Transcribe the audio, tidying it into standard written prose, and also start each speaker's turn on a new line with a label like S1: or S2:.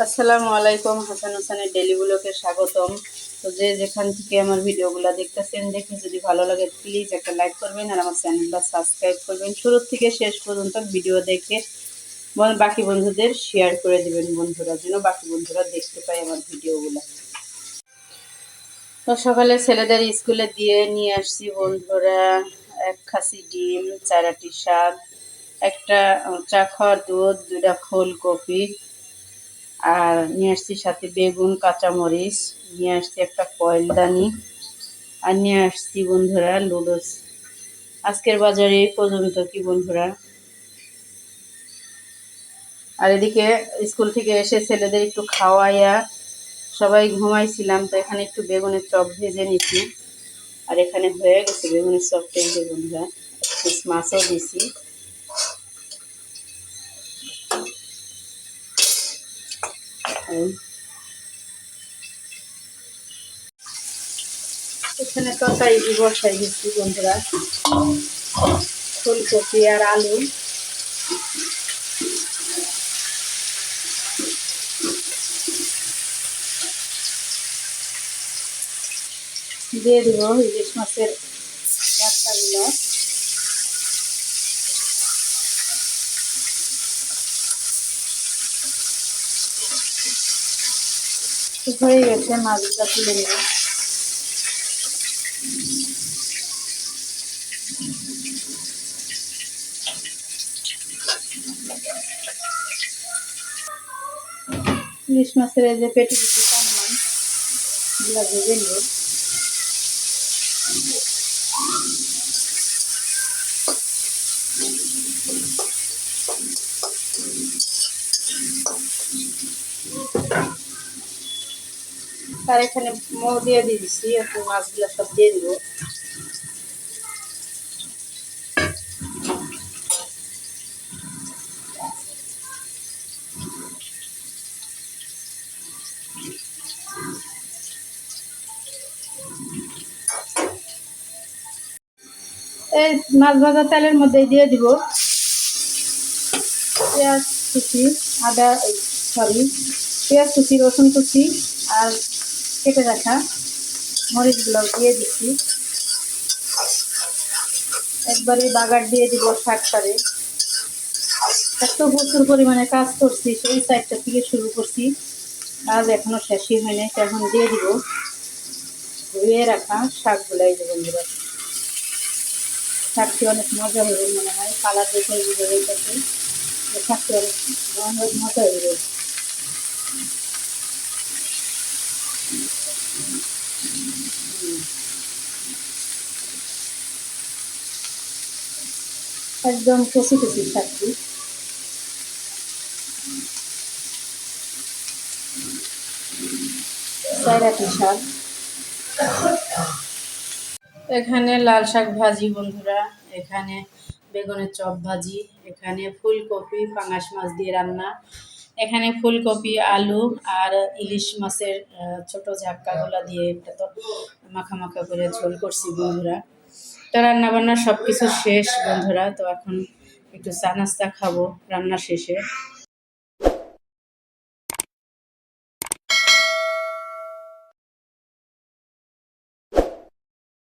S1: আসসালামু আলাইকুম, হাসান হোসেনের ডেলি ব্লগে স্বাগতম। তো যে যেখান থেকে আমার ভিডিওগুলো দেখতেছেন, দেখে যদি ভালো লাগে প্লিজ একটা লাইক করবেন আর আমার চ্যানেলটা সাবস্ক্রাইব করবেন। শুরু থেকে শেষ পর্যন্ত ভিডিও দেখে বাকি বন্ধুদের শেয়ার করে দেবেন, বন্ধুরা যেন বাকি বন্ধুরা দেখতে পায় আমার ভিডিওগুলো। তো সকালে ছেলেদের স্কুলে দিয়ে নিয়ে আসছি বন্ধুরা, এক খাসি ডিম, 4টি শাক, একটা চা খাওয়ার দুধ, 2টা ফুলকপি, আর নিয়ে আসছি সাথে বেগুন, কাঁচামরিচ, নিয়ে আসছি একটা কয়েলদানি, আর নিয়ে আসছি বন্ধুরা লুডোস। আজকের বাজারে এই পর্যন্ত কি বন্ধুরা। আর এদিকে স্কুল থেকে এসে ছেলেদের একটু খাওয়াইয়া সবাই ঘুমাইছিলাম, তো এখানে একটু বেগুনের চপ ভেজে নিচ্ছি। আর এখানে হয়ে গেছে বেগুনের চপটা, এই যে বন্ধুরা মাছও দিছি। এখানে তরকারি বসাই দিচ্ছি বন্ধুরা, ফুলকপি আর আলু। দিয়ে দিব ইলিশ মাছের বাচ্চাগুলো। হয়ে গেছে, মাছগুলো তুলে নেব। ইলিশ মাছের এই যে পেটি পেটি কানমান এগুলো ভেজে নেব। আর এখানে দিয়ে দিয়েছি, এখন মাছগুলো সব দিয়ে দিব। এই মাছ ভাজা তেলের মধ্যে দিয়ে দিব পেঁয়াজ কুচি, পেঁয়াজ কুচি, রসুন কুচি আর কেটে রাখা মরিচগুলো দিয়ে দিচ্ছি। একবারে বাগার দিয়ে দিব শাকটারে। এত প্রচুর পরিমাণে কাজ করছি, সেই সাইডটা থেকে শুরু করছি, কাজ এখনো শেষই হয়নি। এখন দিয়ে দিব ধুয়ে রাখা শাকগুলাই যে বন্ধুরা। শাকটি অনেক মজা হবে মনে হয়, কালার দেখে বুঝে যাইতেছে শাকটি অনেক মজা হবে। একদম কচি কচি শাকটি। চাইরাটি শাক, এখানে লাল শাক ভাজি বন্ধুরা, এখানে বেগুনের চপ ভাজি, এখানে ফুলকপি পাঙাশ মাছ দিয়ে রান্না, এখানে ফুলকপি আলু আর ইলিশ মাছের ছোট ঝাক্কাগুলা দিয়ে একটা তো মাখা মাখা করে ঝোল করছি বন্ধুরা। তো রান্না বান্না সব কিছু শেষ বন্ধুরা, তো এখন একটু চা নাস্তা খাবো রান্না শেষে।